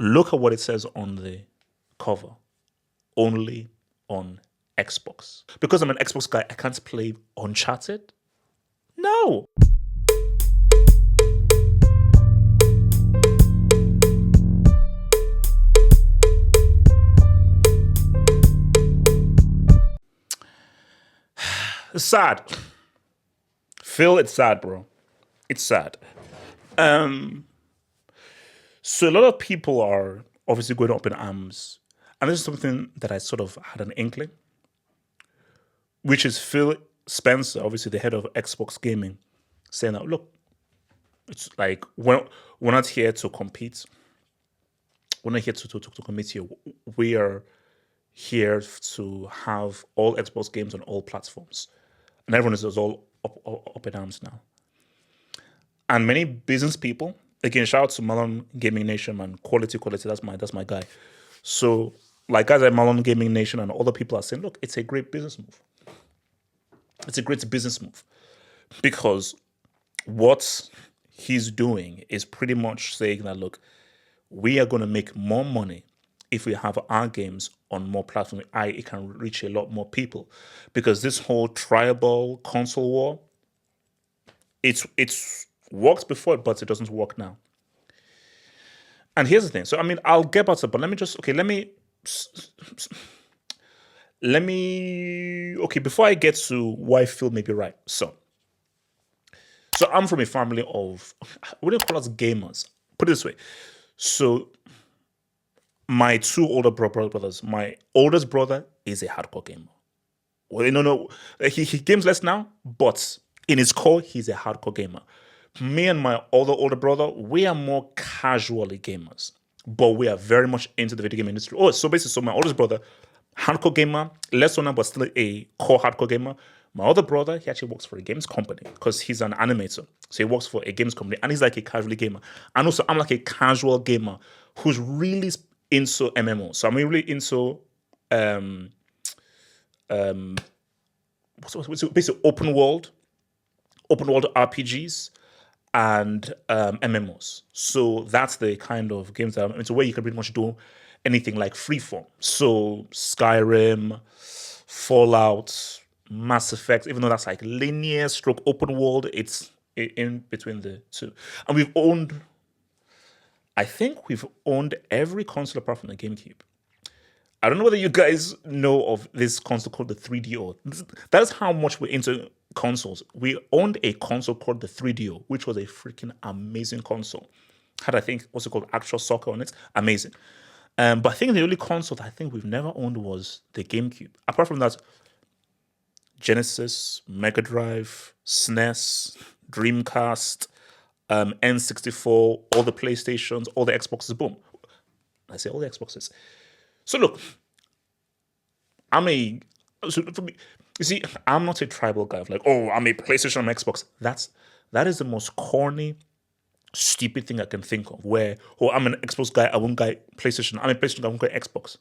Look at what it says on the cover. Only on Xbox. Because I'm an Xbox guy, I can't play Uncharted? No. It's sad. Phil, it's sad, bro. It's sad. So a lot of people are obviously going up in arms. And this is something that I sort of had an inkling, which is Phil Spencer, obviously the head of Xbox Gaming, saying that, look, it's like we're not here to compete. We're not here to compete here. We are here to have all Xbox games on all platforms. And everyone is all up in arms now. And many business people, again, shout out to Malon Gaming Nation, man. Quality, that's my guy. So, like guys at Malon Gaming Nation and other people are saying, look, it's a great business move. It's a great business move. Because what he's doing is pretty much saying that, look, we are going to make more money if we have our games on more platforms. It can reach a lot more people. Because this whole tribal console war, it's worked before, but it doesn't work now. And here's the thing. So, I mean, I'll get back to it, but let me, before I get to why Phil may be right. So I'm from a family of, what do you call us, gamers? Put it this way. So my two older brothers, my oldest brother is a hardcore gamer. Well, no, he games less now, but in his core, he's a hardcore gamer. Me and my older brother, we are more casually gamers, but we are very much into the video game industry. Oh, so basically, so my oldest brother, hardcore gamer, less so now, but still a core hardcore gamer. My other brother, he actually works for a games company because he's an animator. So he works for a games company and he's like a casual gamer. And also, I'm like a casual gamer who's really into MMO. So I'm really into basically open world RPGs and MMOs. So that's the kind of games that I'm into, where you can pretty much do anything like freeform. So Skyrim, Fallout, Mass Effect, even though that's like linear stroke open world, it's in between the two. And I think we've owned every console apart from the GameCube. I don't know whether you guys know of this console called the 3DO. That is how much we're into consoles. We owned a console called the 3DO, which was a freaking amazing console. Had, I think, what's it called, actual soccer on it. Amazing. But I think the only console that I think we've never owned was the GameCube. Apart from that, Genesis, Mega Drive, SNES, Dreamcast, N64, all the PlayStations, all the Xboxes, boom. I say all the Xboxes. So look, for me, you see, I'm not a tribal guy of like, oh, I'm a PlayStation, I'm Xbox. That is the most corny, stupid thing I can think of. Where, oh, I'm an Xbox guy, I won't get PlayStation. I'm a PlayStation guy, I won't get Xbox.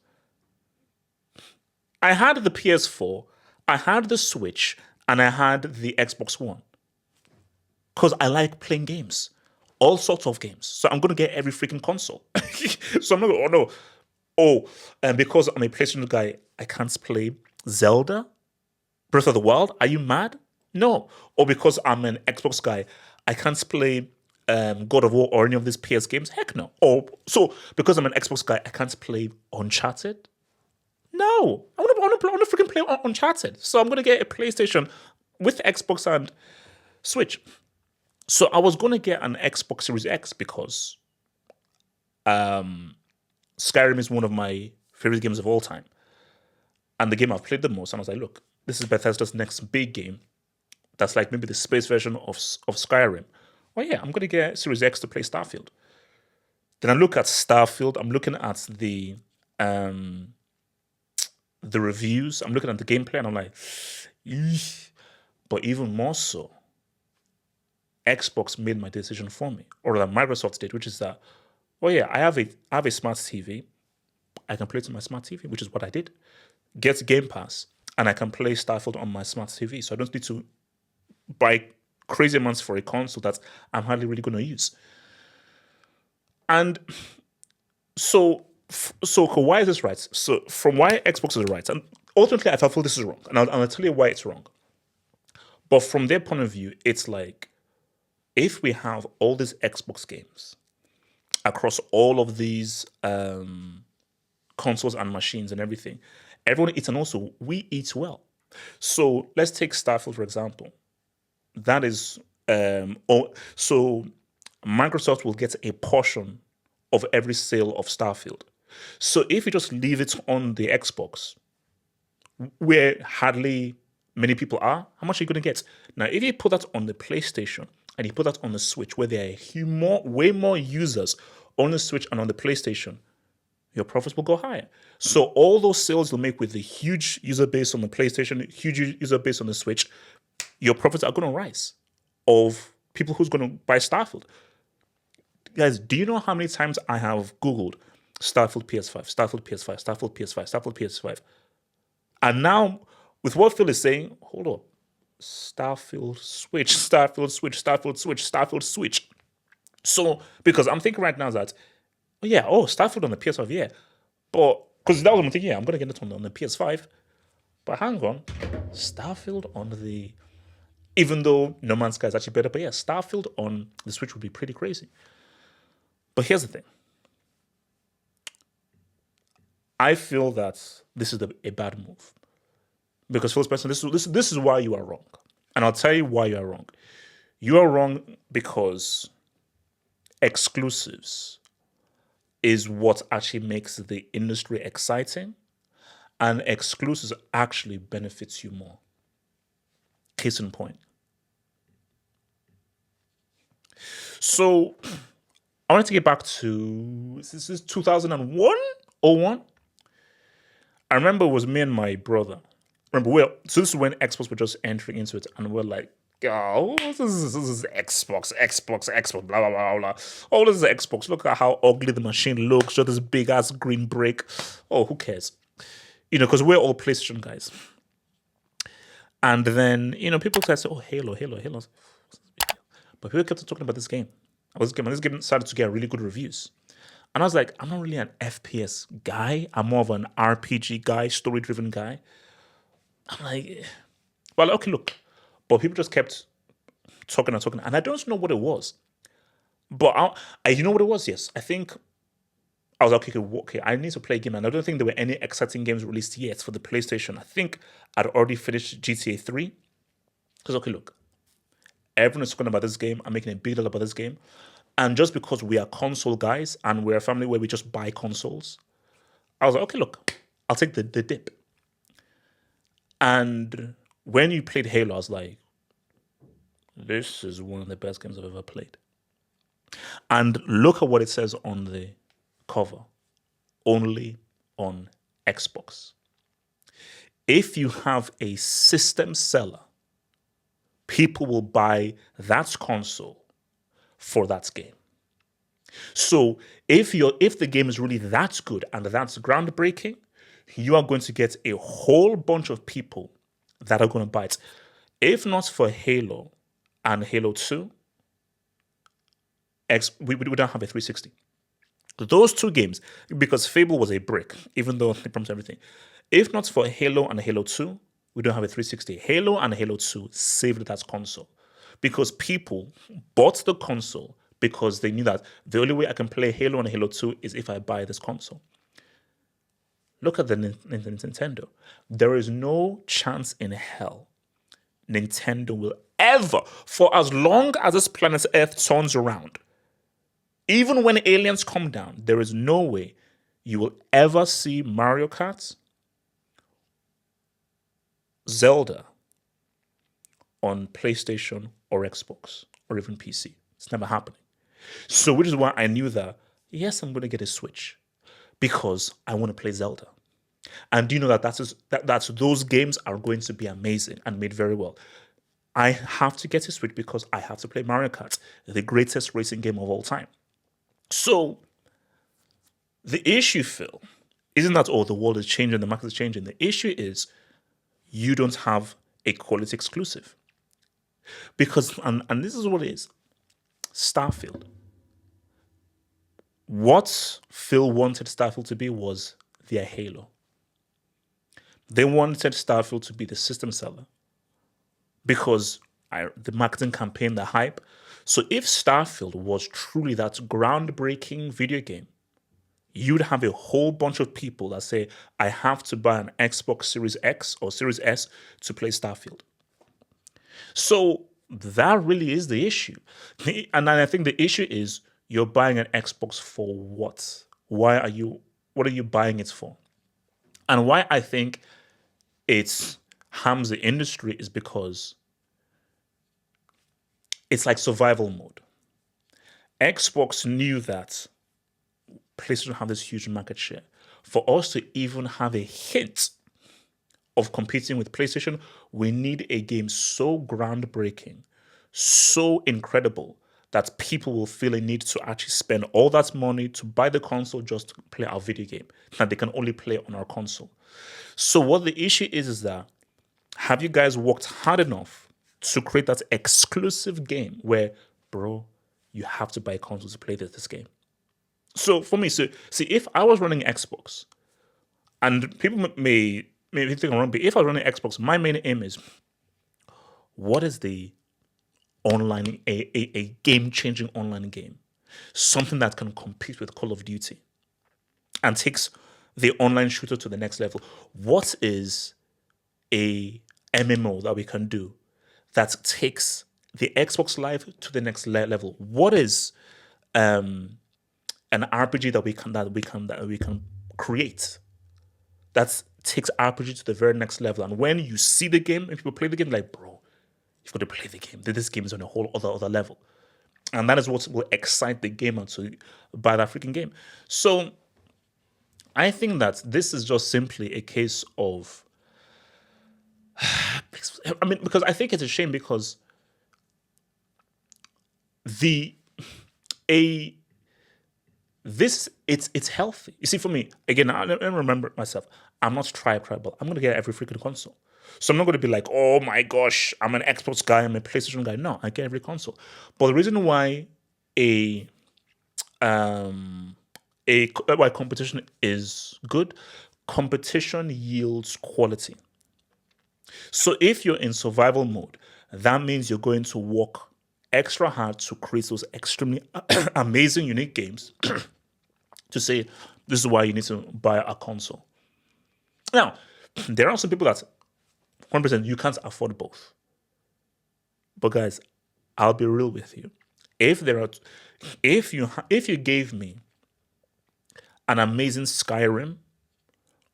I had the PS4, I had the Switch, and I had the Xbox One. Because I like playing games. All sorts of games. So I'm going to get every freaking console. So I'm not going, oh no. And because I'm a PlayStation guy, I can't play Zelda, Breath of the Wild. Are you mad? No. Or because I'm an Xbox guy, I can't play God of War or any of these PS games. Heck no. Or so because I'm an Xbox guy, I can't play Uncharted. No, I want to freaking play Uncharted. So I'm gonna get a PlayStation with Xbox and Switch. So I was gonna get an Xbox Series X because Skyrim is one of my favorite games of all time, and the game I've played the most. And I was like, look, this is Bethesda's next big game. That's like maybe the space version of Skyrim. Oh yeah, I'm gonna get Series X to play Starfield. Then I look at Starfield. I'm looking at the reviews. I'm looking at the gameplay, and I'm like, eesh. But even more so, Xbox made my decision for me, or that Microsoft did, which is that, oh yeah, I have a smart TV. I can play it on my smart TV, which is what I did. Get Game Pass, and I can play Starfield on my smart TV. So I don't need to buy crazy amounts for a console that I'm hardly really going to use. And So why is this right? So from why Xbox is right, and ultimately I feel this is wrong, and I'll tell you why it's wrong. But from their point of view, it's like if we have all these Xbox games across all of these consoles and machines and everything, everyone eats, and also we eat well. So let's take Starfield for example. That is so Microsoft will get a portion of every sale of Starfield. So if you just leave it on the Xbox, where hardly many people are, how much are you going to get? Now, if you put that on the PlayStation and you put that on the Switch, where there are way more users on the Switch and on the PlayStation, your profits will go higher. So all those sales you'll make with the huge user base on the PlayStation, huge user base on the Switch, your profits are going to rise of people who's going to buy Starfield. Guys, do you know how many times I have Googled Starfield PS5, Starfield PS5, Starfield PS5, Starfield PS5? And now, with what Phil is saying, hold up. Starfield Switch, Starfield Switch, Starfield Switch, Starfield Switch. So, because I'm thinking right now that, Starfield on the PS5, yeah. But, because that was what I'm thinking, yeah, I'm going to get it on the PS5. But hang on. Starfield on the, even though No Man's Sky is actually better, but yeah, Starfield on the Switch would be pretty crazy. But here's the thing. I feel that this is a bad move. Because Phil Spencer, this is why you are wrong. And I'll tell you why you are wrong. You are wrong because exclusives is what actually makes the industry exciting, and exclusives actually benefits you more. Case in point. So I want to get back to, this is 2001 or 1. I remember it was me and my brother. So this is when Xbox were just entering into it, and we're like, oh, this is Xbox, blah, blah, blah, blah. Oh, this is Xbox. Look at how ugly the machine looks. Just this big ass green brick. Oh, who cares? Because we're all PlayStation guys. And then, people started saying, oh, Halo. But people kept talking about this game. This game started to get really good reviews. And I was like, I'm not really an FPS guy. I'm more of an RPG guy, story-driven guy. I'm like, well, okay, look. But people just kept talking, and I don't know what it was. But you know what it was? Yes, I think I was like, okay, I need to play a game, and I don't think there were any exciting games released yet for the PlayStation. I think I'd already finished GTA 3. Because, okay, look, everyone is talking about this game. I'm making a big deal about this game. And just because we are console guys and we're a family where we just buy consoles, I was like, okay, look, I'll take the dip. And when you played Halo, I was like, this is one of the best games I've ever played. And look at what it says on the cover. Only on Xbox. If you have a system seller, people will buy that console for that game. So if the game is really that good and that's groundbreaking, you are going to get a whole bunch of people that are going to buy it. If not for Halo and Halo 2, we don't have a 360. Those two games, because Fable was a brick, even though they promised everything. If not for Halo and Halo 2, we don't have a 360. Halo and Halo 2 saved that console because people bought the console because they knew that the only way I can play Halo and Halo 2 is if I buy this console. Look at the Nintendo. There is no chance in hell Nintendo will ever, for as long as this planet Earth turns around, even when aliens come down, there is no way you will ever see Mario Kart, Zelda on PlayStation or Xbox or even PC. It's never happening. So, which is why I knew that, yes, I'm going to get a Switch because I want to play Zelda. And do you know that those games are going to be amazing and made very well. I have to get a Switch because I have to play Mario Kart, the greatest racing game of all time. So, the issue, Phil, isn't that, the world is changing, the market is changing. The issue is you don't have a quality exclusive. Because, and this is what it is, Starfield. What Phil wanted Starfield to be was their Halo. They wanted Starfield to be the system seller because the marketing campaign, the hype. So if Starfield was truly that groundbreaking video game, you'd have a whole bunch of people that say, I have to buy an Xbox Series X or Series S to play Starfield. So that really is the issue. And I think the issue is you're buying an Xbox for what? What are you buying it for? And why I think it harms the industry is because it's like survival mode. Xbox knew that PlayStation have this huge market share. For us to even have a hint of competing with PlayStation, we need a game so groundbreaking, so incredible that people will feel a need to actually spend all that money to buy the console just to play our video game that they can only play on our console. So what the issue is that have you guys worked hard enough to create that exclusive game where, bro, you have to buy a console to play this game? So for me, so see, if I was running Xbox, and people may think I'm wrong, but if I was running Xbox, my main aim is what is the online a game-changing online game, something that can compete with Call of Duty and takes the online shooter to the next level. What is a MMO that we can do that takes the Xbox Live to the next level? What is an RPG that we can create that takes RPG to the very next level? And when you see the game and people play the game, like, bro, you've got to play the game. This game is on a whole other level. And that is what will excite the gamer to buy that freaking game. So I think that this is just simply a case of, I mean, because I think it's a shame because the a this it's healthy. You see, for me, again, I remember myself. I'm not tribal. I'm gonna get every freaking console. So I'm not gonna be like, oh my gosh, I'm an Xbox guy, I'm a PlayStation guy. No, I get every console. But the reason why a why competition is good, competition yields quality. So if you're in survival mode, that means you're going to work extra hard to create those extremely amazing, unique games to say, this is why you need to buy a console. Now, there are some people that 100% you can't afford both. But guys, I'll be real with you. If you gave me an amazing Skyrim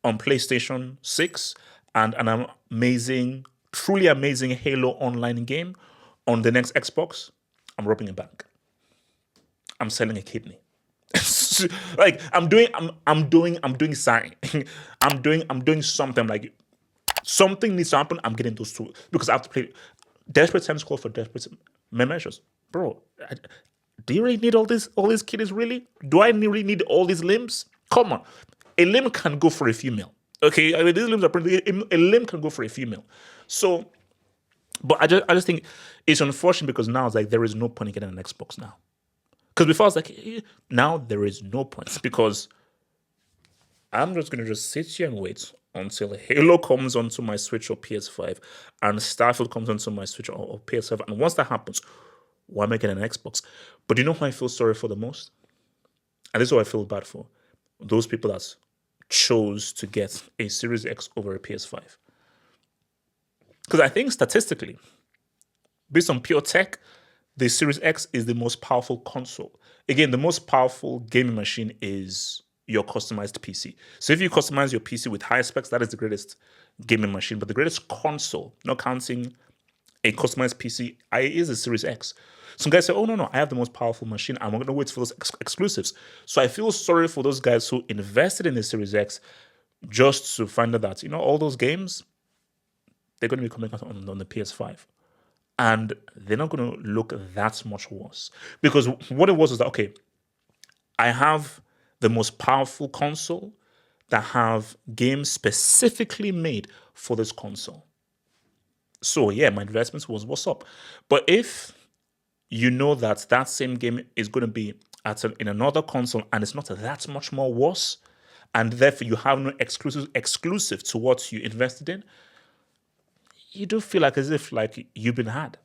on PlayStation 6 and an amazing, truly amazing Halo online game on the next Xbox, I'm robbing a bank. I'm selling a kidney. Like I'm doing something. I'm doing something. Like something needs to happen. I'm getting those two because I have to play. Desperate times call for desperate measures, bro. Do you really need all these kidneys? Really? Do I really need all these limbs? Come on, a limb can go for a female. Okay, I mean these limbs are pretty. A limb can go for a female. So, but I just think it's unfortunate because now it's like there is no point in getting an Xbox now. Because before I was like, now there is no point because I'm just gonna just sit here and wait until Halo comes onto my Switch or PS5 and Starfield comes onto my Switch or PS5. And once that happens, why am I getting an Xbox? But you know who I feel sorry for the most? And this is what I feel bad for. Those people that chose to get a Series X over a PS5. Because I think statistically, based on pure tech, the Series X is the most powerful console. Again, the most powerful gaming machine is your customized PC. So if you customize your PC with high specs, that is the greatest gaming machine. But the greatest console, not counting a customized PC, is the Series X. Some guys say, oh, no, I have the most powerful machine. I'm going to wait for those exclusives. So I feel sorry for those guys who invested in the Series X just to find out that, all those games, they're going to be coming out on the PS5. And they're not going to look that much worse. Because what it was that, okay, I have the most powerful console that have games specifically made for this console. So yeah, my investment was what's up. But if you know that same game is going to be in another console and it's not that much more worse, and therefore you have no exclusive to what you invested in, you do feel like as if like you've been had.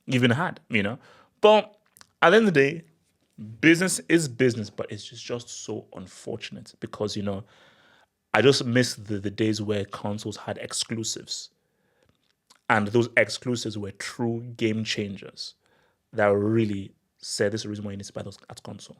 You've been had, you know? But at the end of the day, business is business, but it's just so unfortunate because, I just miss the days where consoles had exclusives. And those exclusives were true game changers that really said this is the reason why you need to buy those at console.